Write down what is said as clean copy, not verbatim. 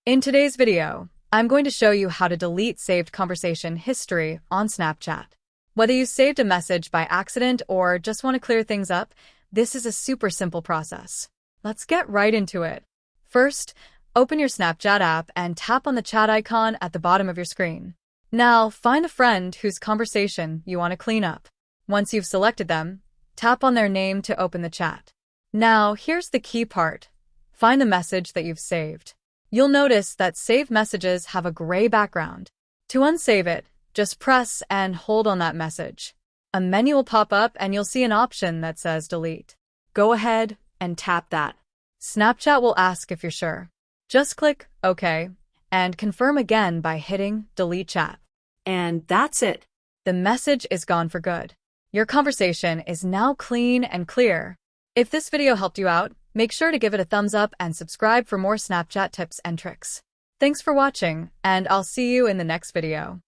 In today's video, I'm going to show you how to delete saved conversation history on Snapchat. Whether you saved a message by accident or just want to clear things up, this is a super simple process. Let's get right into it. First, open your Snapchat app and tap on the chat icon at the bottom of your screen. Now, find a friend whose conversation you want to clean up. Once you've selected them, tap on their name to open the chat. Now, here's the key part. Find the message that you've saved. You'll notice that saved messages have a gray background. To unsave it, just press and hold on that message. A menu will pop up and you'll see an option that says delete. Go ahead and tap that. Snapchat will ask if you're sure. Just click OK and confirm again by hitting delete chat. And that's it. The message is gone for good. Your conversation is now clean and clear. If this video helped you out, make sure to give it a thumbs up and subscribe for more Snapchat tips and tricks. Thanks for watching, and I'll see you in the next video.